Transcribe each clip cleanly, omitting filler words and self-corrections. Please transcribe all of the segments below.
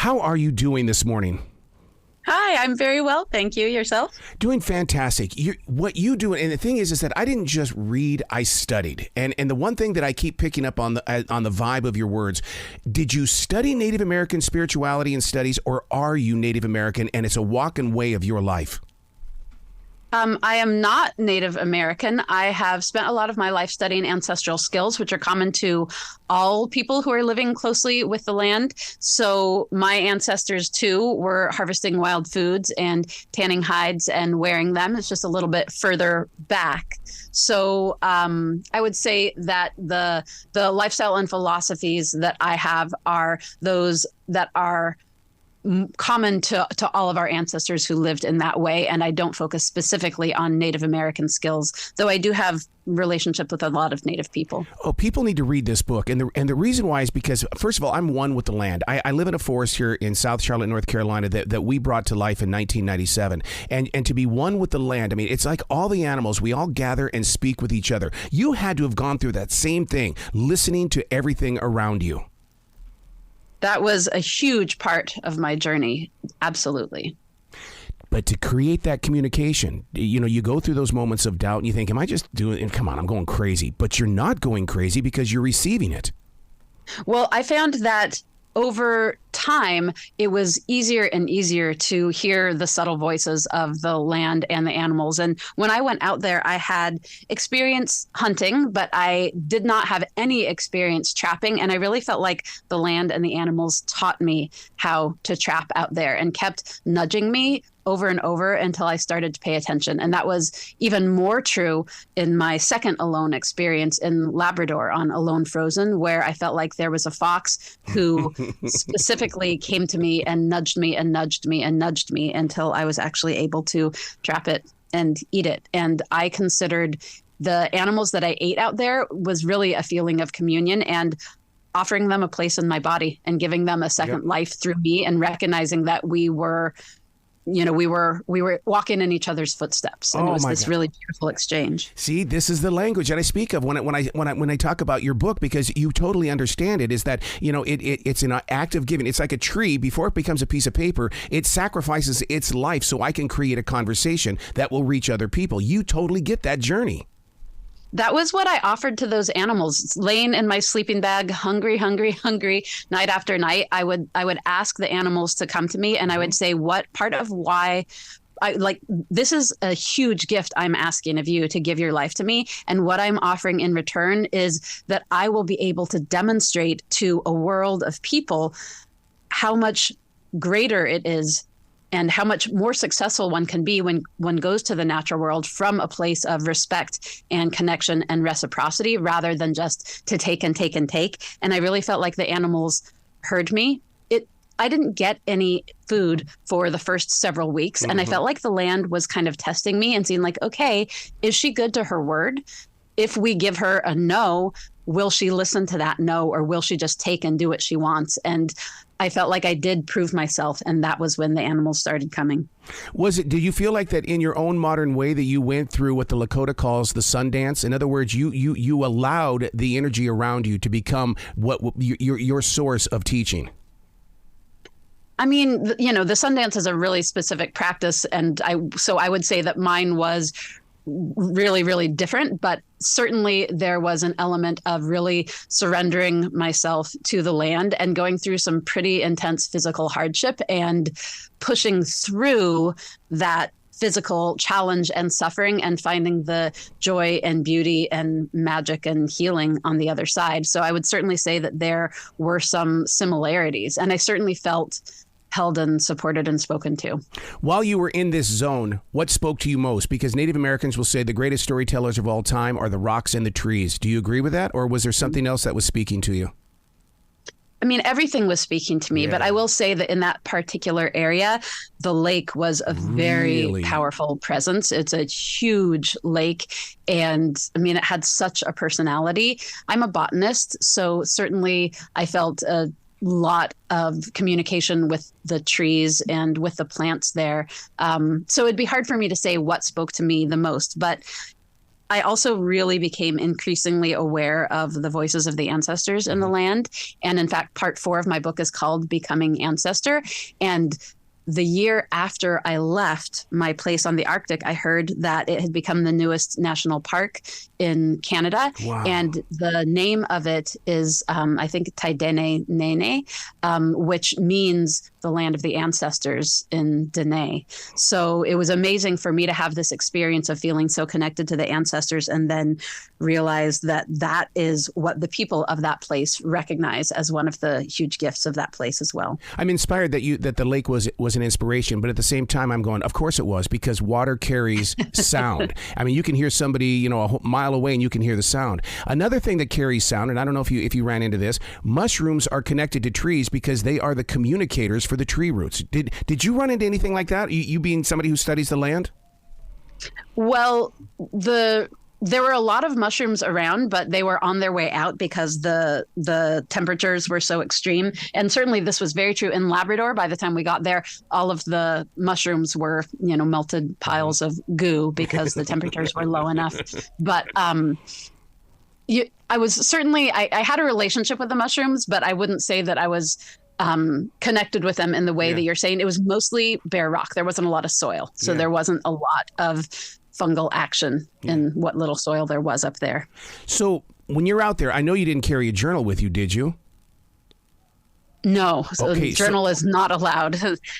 How are you doing this morning? Hi, I'm very well. Thank you. Yourself? Doing fantastic. What you do, and the thing is that I didn't just read, I studied. And the one thing that I keep picking up on the vibe of your words, did you study Native American spirituality and studies, or are you Native American and it's a walk and way of your life? I am not Native American. I have spent a lot of my life studying ancestral skills, which are common to all people who are living closely with the land. So my ancestors, too, were harvesting wild foods and tanning hides and wearing them. It's just a little bit further back. So I would say that the lifestyle and philosophies that I have are those that are common to all of our ancestors who lived in that way. And I don't focus specifically on Native American skills, though I do have relationship with a lot of Native people. Oh, people need to read this book. And the reason why is because, first of all, I'm one with the land. I live in a forest here in South Charlotte, North Carolina that we brought to life in 1997. And to be one with the land, I mean, it's like all the animals, we all gather and speak with each other. You had to have gone through that same thing, listening to everything around you. That was a huge part of my journey. Absolutely. But to create that communication, you go through those moments of doubt and you think, am I just doing it? Come on, I'm going crazy. But you're not going crazy because you're receiving it. Well, I found that over time, it was easier and easier to hear the subtle voices of the land and the animals. And when I went out there, I had experience hunting, but I did not have any experience trapping. And I really felt like the land and the animals taught me how to trap out there and kept nudging me over and over until I started to pay attention. And that was even more true in my second alone experience in Labrador on Alone Frozen, where I felt like there was a fox who specifically came to me and nudged me and nudged me and nudged me until I was actually able to trap it and eat it. And I considered the animals that I ate out there was really a feeling of communion and offering them a place in my body and giving them a second life through me, and recognizing that we were walking in each other's footsteps, and it was this really beautiful exchange. See, this is the language that I speak of when I talk about your book, because you totally understand it. Is that it's an act of giving. It's like a tree before it becomes a piece of paper. It sacrifices its life so I can create a conversation that will reach other people. You totally get that journey. That was what I offered to those animals, laying in my sleeping bag, hungry, hungry, hungry, night after night. I would ask the animals to come to me, and I would say, what part of why this is a huge gift I'm asking of you to give your life to me. And what I'm offering in return is that I will be able to demonstrate to a world of people how much greater it is and how much more successful one can be when one goes to the natural world from a place of respect and connection and reciprocity, rather than just to take and take and take. And I really felt like the animals heard me. I didn't get any food for the first several weeks. And I felt like the land was kind of testing me and seeing like, okay, is she good to her word? If we give her a no, will she listen to that no, or will she just take and do what she wants? And I felt like I did prove myself, and that was when the animals started coming. Did you feel like that in your own modern way that you went through what the Lakota calls the sun dance? In other words, you allowed the energy around you to become what your source of teaching? I mean, the Sundance is a really specific practice, and I would say that mine was really, really different, but certainly there was an element of really surrendering myself to the land and going through some pretty intense physical hardship and pushing through that physical challenge and suffering and finding the joy and beauty and magic and healing on the other side. So I would certainly say that there were some similarities, and I certainly felt held and supported and spoken to. While you were in this zone, what spoke to you most? Because Native Americans will say the greatest storytellers of all time are the rocks and the trees. Do you agree with that? Or was there something else that was speaking to you? I mean, everything was speaking to me, but I will say that in that particular area, the lake was a very powerful presence. It's a huge lake. And I mean, it had such a personality. I'm a botanist, so certainly I felt a lot of communication with the trees and with the plants there. So it'd be hard for me to say what spoke to me the most, but I also really became increasingly aware of the voices of the ancestors in the land. And in fact, part 4 of my book is called Becoming Ancestor. And the year after I left my place on the Arctic, I heard that it had become the newest national park in Canada. Wow. And the name of it is, I think, Taidene Nene, which means the land of the ancestors in Dene. So it was amazing for me to have this experience of feeling so connected to the ancestors and then realize that that is what the people of that place recognize as one of the huge gifts of that place as well. I'm inspired that the lake was an inspiration, but at the same time I'm going, of course it was, because water carries sound. I mean, you can hear somebody, a mile away and you can hear the sound. Another thing that carries sound, and I don't know if you ran into this, mushrooms are connected to trees because they are the communicators for the tree roots. Did you run into anything like that? You being somebody who studies the land? Well, there were a lot of mushrooms around, but they were on their way out because the temperatures were so extreme. And certainly this was very true in Labrador. By the time we got there, all of the mushrooms were, melted piles of goo because the temperatures were low enough. But I was certainly, I had a relationship with the mushrooms, but I wouldn't say that I was connected with them in the way that you're saying. It was mostly bare rock. There wasn't a lot of soil. So there wasn't a lot of fungal action in what little soil there was up there. So when you're out there, I know you didn't carry a journal with you, did you? No, journal is not allowed.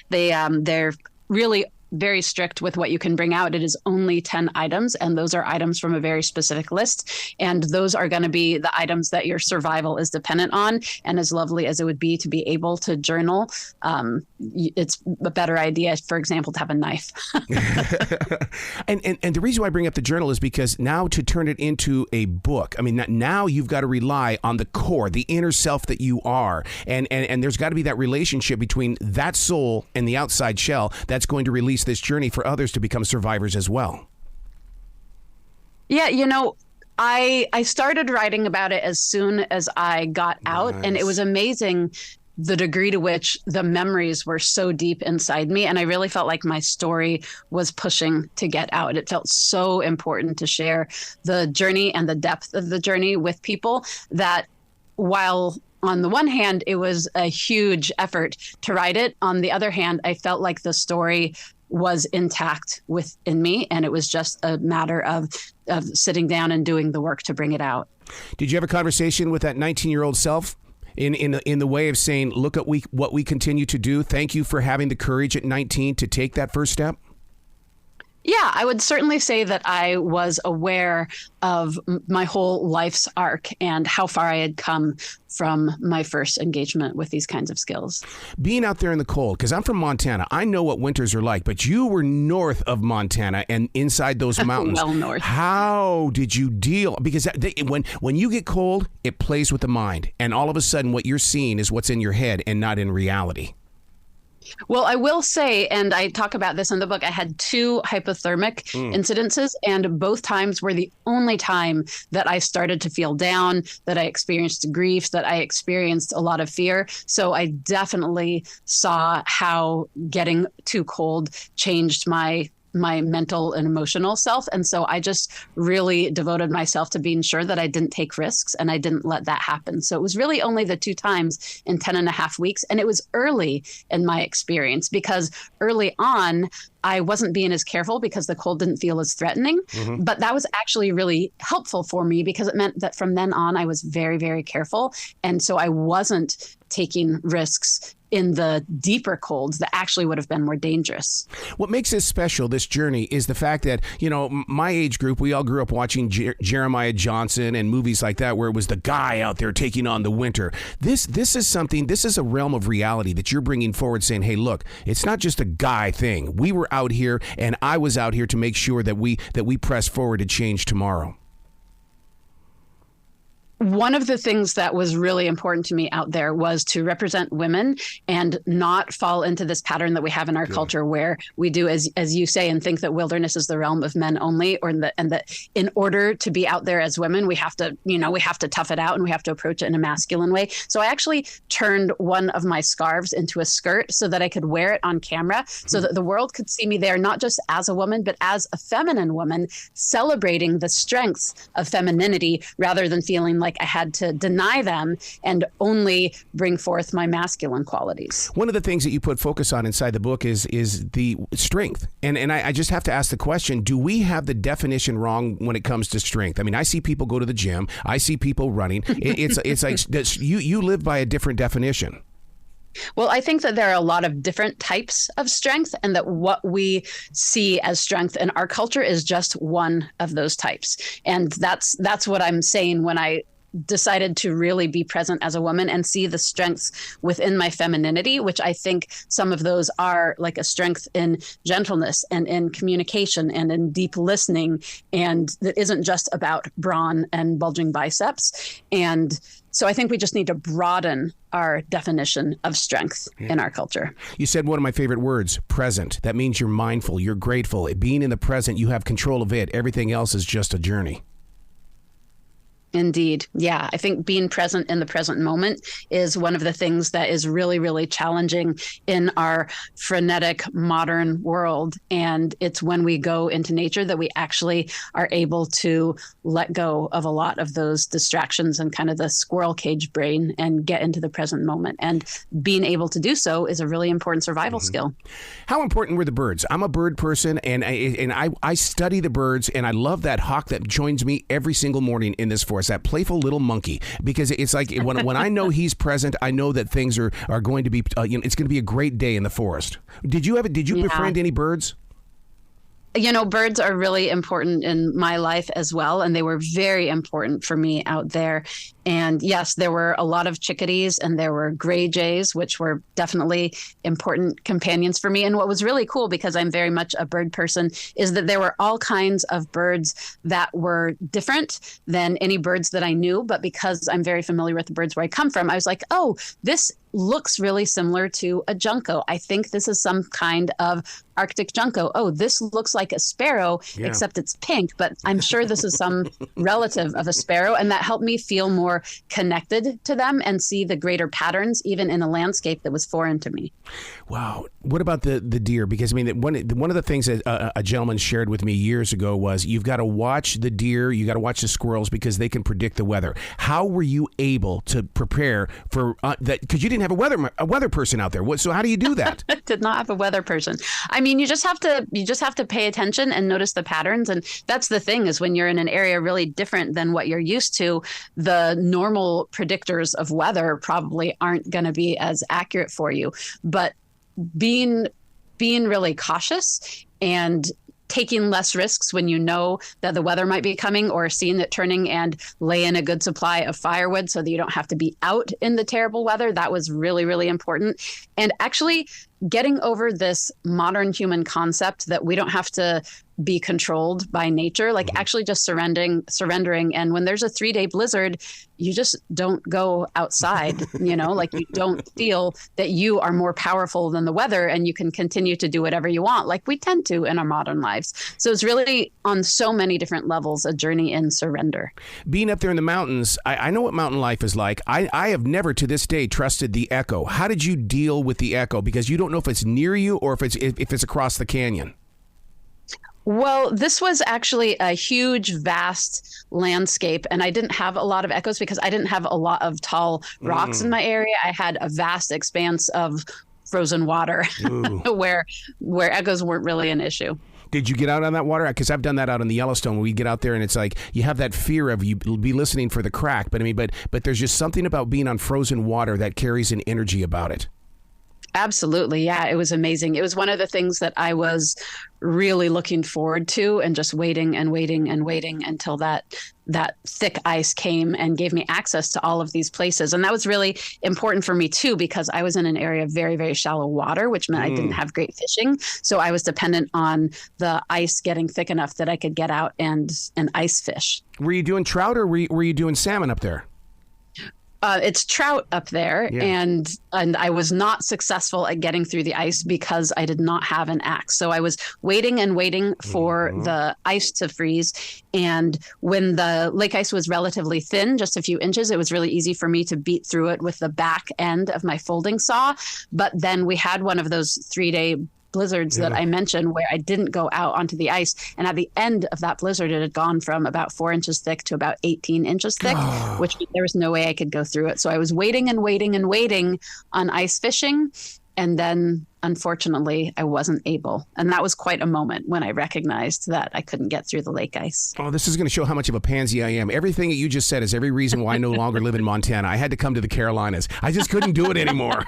They're really very strict with what you can bring out. It is only 10 items, and those are items from a very specific list. And those are going to be the items that your survival is dependent on. And as lovely as it would be to be able to journal, it's a better idea, for example, to have a knife. And the reason why I bring up the journal is because now to turn it into a book, I mean, now you've got to rely on the core, the inner self that you are. And there's got to be that relationship between that soul and the outside shell that's going to release this journey for others to become survivors as well. Yeah, I started writing about it as soon as I got out, and it was amazing the degree to which the memories were so deep inside me. And I really felt like my story was pushing to get out. It felt so important to share the journey and the depth of the journey with people that while on the one hand, it was a huge effort to write it. On the other hand, I felt like the story was intact within me, and it was just a matter of sitting down and doing the work to bring it out. Did you have a conversation with that 19-year-old self in the way of saying, look at what we continue to do? Thank you for having the courage at 19 to take that first step? Yeah, I would certainly say that I was aware of my whole life's arc and how far I had come from my first engagement with these kinds of skills. Being out there in the cold, because I'm from Montana, I know what winters are like, but you were north of Montana and inside those mountains. Well north. How did you deal? Because when you get cold, it plays with the mind. And all of a sudden, what you're seeing is what's in your head and not in reality. Well, I will say, and I talk about this in the book, I had 2 hypothermic incidences, and both times were the only time that I started to feel down, that I experienced grief, that I experienced a lot of fear. So I definitely saw how getting too cold changed my mental and emotional self. And so I just really devoted myself to being sure that I didn't take risks and I didn't let that happen. So it was really only the 2 times in 10 and a half weeks. And it was early in my experience because early on, I wasn't being as careful because the cold didn't feel as threatening. Mm-hmm. But that was actually really helpful for me because it meant that from then on, I was very, very careful. And so I wasn't taking risks in the deeper colds that actually would have been more dangerous. What makes this special, this journey, is the fact that, my age group, we all grew up watching Jeremiah Johnson and movies like that where it was the guy out there taking on the winter. This is a realm of reality that you're bringing forward saying, hey, look, it's not just a guy thing. We were out here and I was out here to make sure that we press forward to change tomorrow. One of the things that was really important to me out there was to represent women and not fall into this pattern that we have in our culture where we do, as you say, and think that wilderness is the realm of men only, and that in order to be out there as women, we have to tough it out and we have to approach it in a masculine way. So I actually turned one of my scarves into a skirt so that I could wear it on camera so that the world could see me there, not just as a woman, but as a feminine woman, celebrating the strengths of femininity rather than feeling like I had to deny them and only bring forth my masculine qualities. One of the things that you put focus on inside the book is the strength. And I just have to ask the question, do we have the definition wrong when it comes to strength? I mean, I see people go to the gym. I see people running. It's like you live by a different definition. Well, I think that there are a lot of different types of strength, and that what we see as strength in our culture is just one of those types. And that's what I'm saying when I decided to really be present as a woman and see the strengths within my femininity, which I think some of those are like a strength in gentleness and in communication and in deep listening. And that isn't just about brawn and bulging biceps. And so I think we just need to broaden our definition of strength in our culture. You said one of my favorite words, present. That means you're mindful, you're grateful. Being in the present, you have control of it. Everything else is just a journey. Indeed. Yeah. I think being present in the present moment is one of the things that is really, really challenging in our frenetic modern world. And it's when we go into nature that we actually are able to let go of a lot of those distractions and kind of the squirrel cage brain and get into the present moment. And being able to do so is a really important survival skill. How important were the birds? I'm a bird person, and I study the birds, and I love that hawk that joins me every single morning in this forest. That playful little monkey, because it's like when I know he's present, I know that things are going to be it's going to be a great day in the forest. Did you befriend any birds? Birds are really important in my life as well, and they were very important for me out there. And yes, there were a lot of chickadees and there were gray jays, which were definitely important companions for me. And what was really cool, because I'm very much a bird person, is that there were all kinds of birds that were different than any birds that I knew. But because I'm very familiar with the birds where I come from, I was like, oh, this looks really similar to a junco. I think this is some kind of Arctic junco. Oh, this looks like a sparrow, except it's pink, but I'm sure this is some relative of a sparrow. And that helped me feel more connected to them and see the greater patterns, even in a landscape that was foreign to me. Wow. What about the deer? Because I mean, one of the things that a gentleman shared with me years ago was you've got to watch the deer, you got to watch the squirrels because they can predict the weather. How were you able to prepare for that? Because you didn't have a weather person out there. So how do you do that? I did not have a weather person. I mean, you just have to pay attention and notice the patterns. And that's the thing, is when you're in an area really different than what you're used to, the normal predictors of weather probably aren't going to be as accurate for you. But being really cautious and taking less risks when you know that the weather might be coming, or seeing it turning, and lay in a good supply of firewood so that you don't have to be out in the terrible weather. That was really, really important. And actually getting over this modern human concept that we don't have to be controlled by nature, like actually just surrendering. And when there's a 3-day blizzard, you just don't go outside, like you don't feel that you are more powerful than the weather and you can continue to do whatever you want, like we tend to in our modern lives. So it's really on so many different levels, a journey in surrender. Being up there in the mountains, I know what mountain life is like. I have never to this day trusted the echo. How did you deal with the echo? Because you don't know if it's near you or if it's across the canyon. Well, this was actually a huge, vast landscape, and I didn't have a lot of echoes because I didn't have a lot of tall rocks in my area. I had a vast expanse of frozen water where echoes weren't really an issue. Did you get out on that water? Because I've done that out in the Yellowstone. We get out there and it's like you have that fear of you be listening for the crack. But I mean, but there's just something about being on frozen water that carries an energy about it. Absolutely. Yeah, it was amazing. It was one of the things that I was really looking forward to, and just waiting until that thick ice came and gave me access to all of these places. And that was really important for me too, because I was in an area of very, very shallow water, which meant I didn't have great fishing. So I was dependent on the ice getting thick enough that I could get out and ice fish. Were you doing trout or were you doing salmon up there? It's trout up there, Yeah. and I was not successful at getting through the ice because I did not have an axe. So I was waiting and waiting for the ice to freeze. And when the lake ice was relatively thin, just a few inches, it was really easy for me to beat through it with the back end of my folding saw. But then we had one of those 3-day blizzards that I mentioned where I didn't go out onto the ice. And at the end of that blizzard, it had gone from about 4 inches thick to about 18 inches thick, which there was no way I could go through it. So I was waiting and waiting and waiting on ice fishing. And then, unfortunately, I wasn't able. And that was quite a moment when I recognized that I couldn't get through the lake ice. Oh, this is going to show how much of a pansy I am. Everything that you just said is every reason why I no longer live in Montana. I had to come to the Carolinas. I just couldn't do it anymore.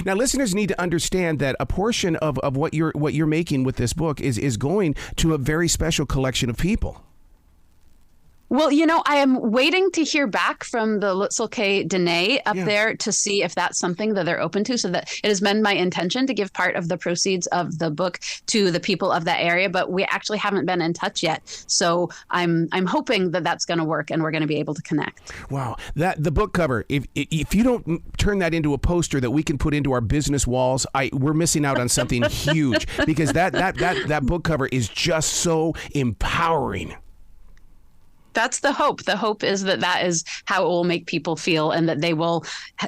Now, listeners need to understand that a portion of what you're making with this book is going to a very special collection of people. Well, I am waiting to hear back from the Lutzelke Dene up there to see if that's something that they're open to. So that it has been my intention to give part of the proceeds of the book to the people of that area, but we actually haven't been in touch yet. So I'm hoping that that's going to work and we're going to be able to connect. Wow, the book cover. If you don't turn that into a poster that we can put into our business walls, we're missing out on something huge because that book cover is just so empowering. That's the hope. The hope is that is how it will make people feel and that they will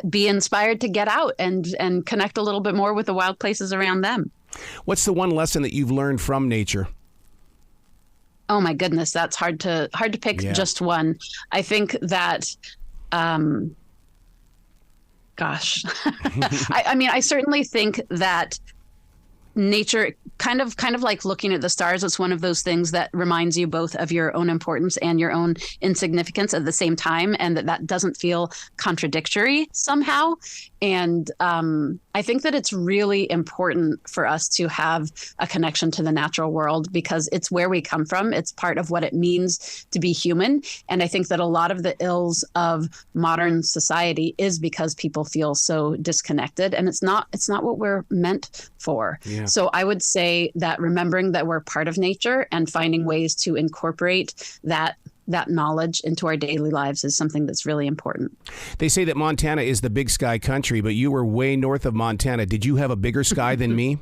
be inspired to get out and connect a little bit more with the wild places around them. What's the one lesson that you've learned from nature? Oh, my goodness. That's hard to pick just one. I think that, I certainly think that nature kind of like looking at the stars. It's one of those things that reminds you both of your own importance and your own insignificance at the same time, and that doesn't feel contradictory somehow. And I think that it's really important for us to have a connection to the natural world because it's where we come from. It's part of what it means to be human. And I think that a lot of the ills of modern society is because people feel so disconnected, and it's not what we're meant for. Yeah. So I would say that remembering that we're part of nature and finding ways to incorporate that knowledge into our daily lives is something that's really important. They say that Montana is the big sky country, but you were way north of Montana. Did you have a bigger sky than me?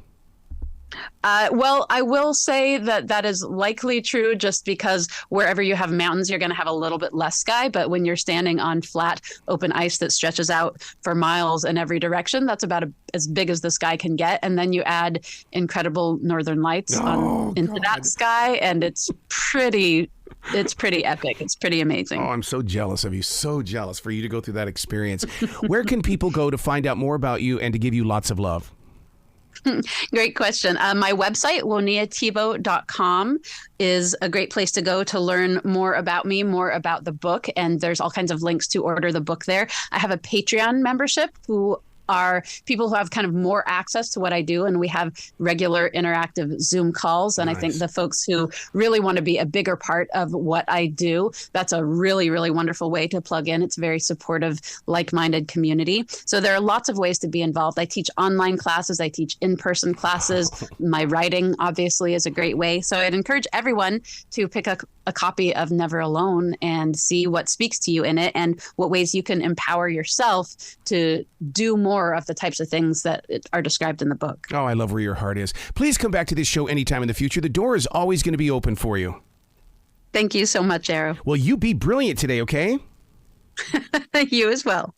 Well, I will say that is likely true just because wherever you have mountains, you're going to have a little bit less sky. But when you're standing on flat, open ice that stretches out for miles in every direction, that's about as big as the sky can get. And then you add incredible northern lights into that sky, and it's pretty epic. It's pretty amazing. Oh, I'm so jealous of you. So jealous for you to go through that experience. Where can people go to find out more about you and to give you lots of love? Great question. My website, WoniyaThibeault.com, is a great place to go to learn more about me, more about the book. And there's all kinds of links to order the book there. I have a Patreon membership who are people who have kind of more access to what I do. And we have regular interactive Zoom calls. And nice. I think the folks who really want to be a bigger part of what I do, that's a really, really wonderful way to plug in. It's a very supportive, like-minded community. So there are lots of ways to be involved. I teach online classes. I teach in-person classes. My writing, obviously, is a great way. So I'd encourage everyone to pick a copy of Never Alone and see what speaks to you in it and what ways you can empower yourself to do more of the types of things that are described in the book. Oh, I love where your heart is. Please come back to this show anytime in the future. The door is always going to be open for you. Thank you so much, Arrow. Well, you be brilliant today, okay? You as well.